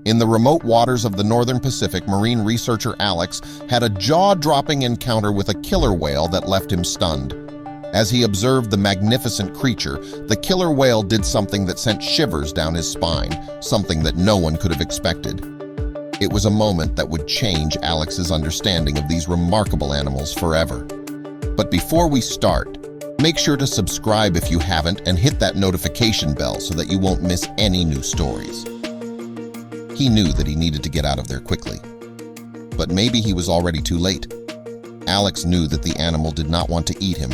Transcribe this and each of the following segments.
In the remote waters of the northern Pacific, marine researcher Alex had a jaw-dropping encounter with a killer whale that left him stunned. As he observed the magnificent creature, the killer whale did something that sent shivers down his spine, something that no one could have expected. It was a moment that would change Alex's understanding of these remarkable animals forever. But before we start, make sure to subscribe if you haven't and hit that notification bell so that you won't miss any new stories. He knew that he needed to get out of there quickly. But maybe he was already too late. Alex knew that the animal did not want to eat him,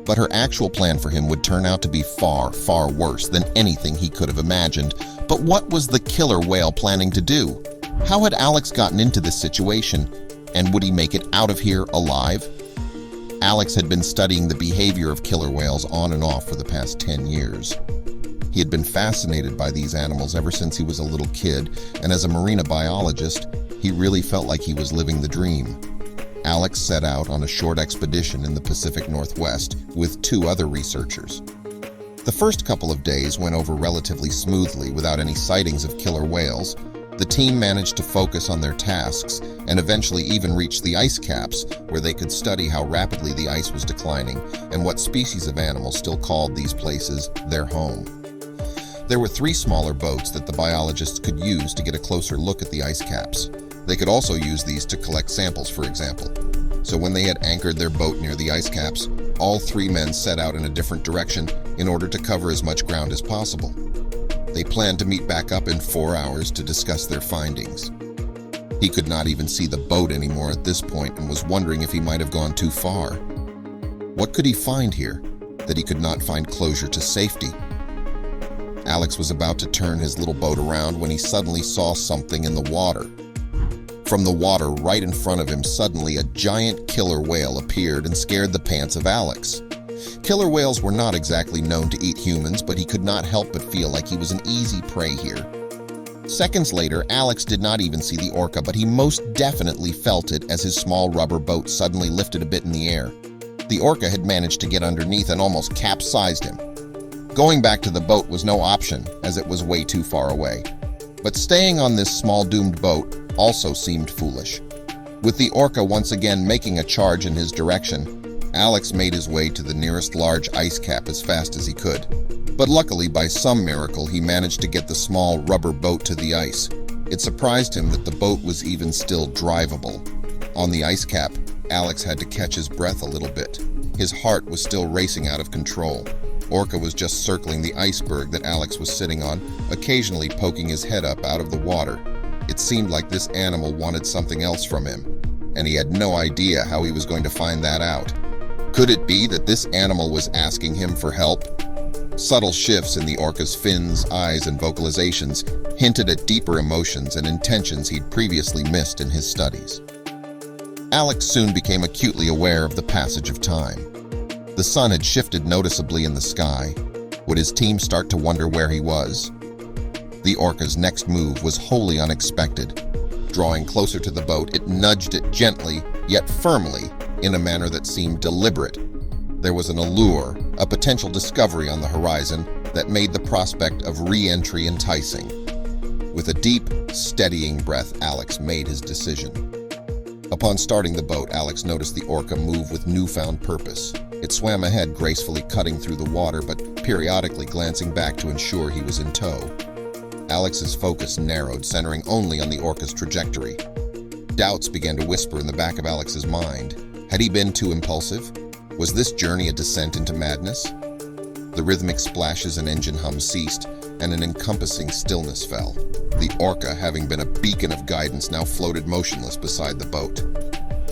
but her actual plan for him would turn out to be far, far worse than anything he could have imagined. But what was the killer whale planning to do? How had Alex gotten into this situation? And would he make it out of here alive? Alex had been studying the behavior of killer whales on and off for the past 10 years. He had been fascinated by these animals ever since he was a little kid, and as a marine biologist, he really felt like he was living the dream. Alex set out on a short expedition in the Pacific Northwest with 2 other researchers. The first couple of days went over relatively smoothly without any sightings of killer whales. The team managed to focus on their tasks and eventually even reached the ice caps, where they could study how rapidly the ice was declining and what species of animals still called these places their home. There were 3 smaller boats that the biologists could use to get a closer look at the ice caps. They could also use these to collect samples, for example. So when they had anchored their boat near the ice caps, all 3 men set out in a different direction in order to cover as much ground as possible. They planned to meet back up in 4 hours to discuss their findings. He could not even see the boat anymore at this point and was wondering if he might have gone too far. What could he find here that he could not find closure to safety? Alex was about to turn his little boat around when he suddenly saw something in the water. From the water right in front of him, suddenly a giant killer whale appeared and scared the pants of Alex. Killer whales were not exactly known to eat humans, but he could not help but feel like he was an easy prey here. Seconds later, Alex did not even see the orca, but he most definitely felt it as his small rubber boat suddenly lifted a bit in the air. The orca had managed to get underneath and almost capsized him. Going back to the boat was no option, as it was way too far away. But staying on this small doomed boat also seemed foolish. With the orca once again making a charge in his direction, Alex made his way to the nearest large ice cap as fast as he could. But luckily, by some miracle, he managed to get the small rubber boat to the ice. It surprised him that the boat was even still drivable. On the ice cap, Alex had to catch his breath a little bit. His heart was still racing out of control. Orca was just circling the iceberg that Alex was sitting on, occasionally poking his head up out of the water. It seemed like this animal wanted something else from him, and he had no idea how he was going to find that out. Could it be that this animal was asking him for help? Subtle shifts in the orca's fins, eyes, and vocalizations hinted at deeper emotions and intentions he'd previously missed in his studies. Alex soon became acutely aware of the passage of time. The sun had shifted noticeably in the sky. Would his team start to wonder where he was? The orca's next move was wholly unexpected. Drawing closer to the boat, it nudged it gently, yet firmly, in a manner that seemed deliberate. There was an allure, a potential discovery on the horizon that made the prospect of re-entry enticing. With a deep, steadying breath, Alex made his decision. Upon starting the boat, Alex noticed the orca move with newfound purpose. It swam ahead, gracefully cutting through the water, but periodically glancing back to ensure he was in tow. Alex's focus narrowed, centering only on the orca's trajectory. Doubts began to whisper in the back of Alex's mind. Had he been too impulsive? Was this journey a descent into madness? The rhythmic splashes and engine hum ceased, and an encompassing stillness fell. The orca, having been a beacon of guidance, now floated motionless beside the boat.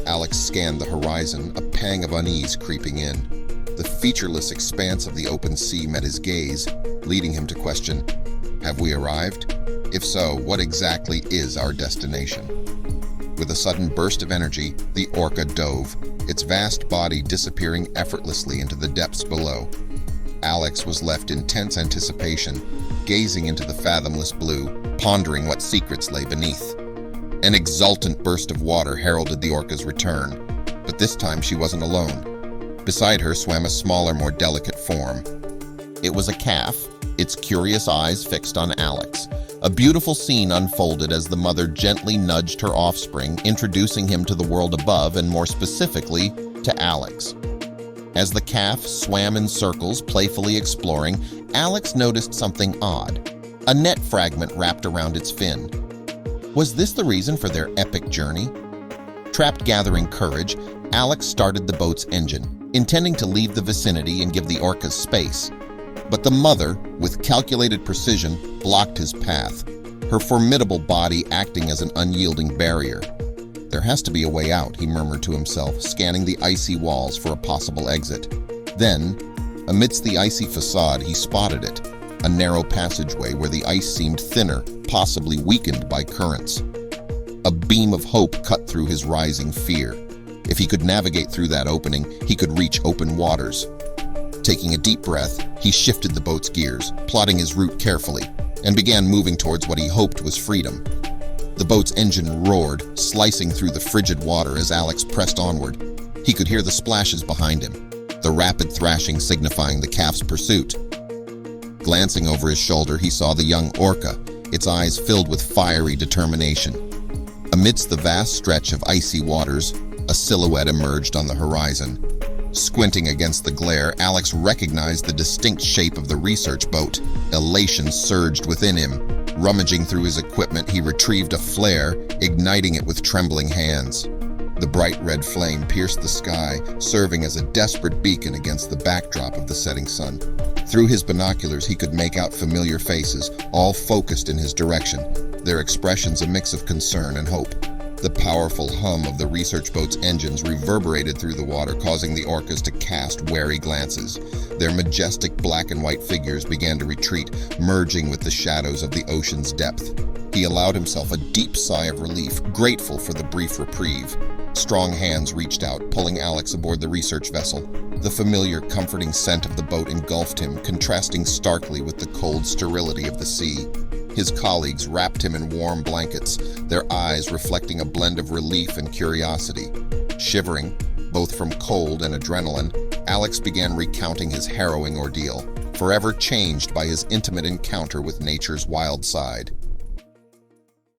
Alex scanned the horizon, a pang of unease creeping in. The featureless expanse of the open sea met his gaze, leading him to question, have we arrived? If so, what exactly is our destination? With a sudden burst of energy, the orca dove, its vast body disappearing effortlessly into the depths below. Alex was left in tense anticipation, gazing into the fathomless blue, pondering what secrets lay beneath. An exultant burst of water heralded the orca's return, but this time she wasn't alone. Beside her swam a smaller, more delicate form. It was a calf, its curious eyes fixed on Alex. A beautiful scene unfolded as the mother gently nudged her offspring, introducing him to the world above and more specifically to Alex. As the calf swam in circles, playfully exploring, Alex noticed something odd. A net fragment wrapped around its fin. Was this the reason for their epic journey? Trapped gathering courage, Alex started the boat's engine, intending to leave the vicinity and give the orcas space. But the mother, with calculated precision, blocked his path, her formidable body acting as an unyielding barrier. There has to be a way out, he murmured to himself, scanning the icy walls for a possible exit. Then, amidst the icy facade, he spotted it, a narrow passageway where the ice seemed thinner, possibly weakened by currents. A beam of hope cut through his rising fear. If he could navigate through that opening, he could reach open waters. Taking a deep breath, he shifted the boat's gears, plotting his route carefully, and began moving towards what he hoped was freedom. The boat's engine roared, slicing through the frigid water as Alex pressed onward. He could hear the splashes behind him, the rapid thrashing signifying the calf's pursuit. Glancing over his shoulder, he saw the young Orca, its eyes filled with fiery determination. Amidst the vast stretch of icy waters, a silhouette emerged on the horizon. Squinting against the glare, Alex recognized the distinct shape of the research boat. Elation surged within him. Rummaging through his equipment, he retrieved a flare, igniting it with trembling hands. The bright red flame pierced the sky, serving as a desperate beacon against the backdrop of the setting sun. Through his binoculars, he could make out familiar faces, all focused in his direction, their expressions a mix of concern and hope. The powerful hum of the research boat's engines reverberated through the water, causing the orcas to cast wary glances. Their majestic black and white figures began to retreat, merging with the shadows of the ocean's depth. He allowed himself a deep sigh of relief, grateful for the brief reprieve. Strong hands reached out, pulling Alex aboard the research vessel. The familiar, comforting scent of the boat engulfed him, contrasting starkly with the cold sterility of the sea. His colleagues wrapped him in warm blankets, their eyes reflecting a blend of relief and curiosity. Shivering, both from cold and adrenaline, Alex began recounting his harrowing ordeal, forever changed by his intimate encounter with nature's wild side.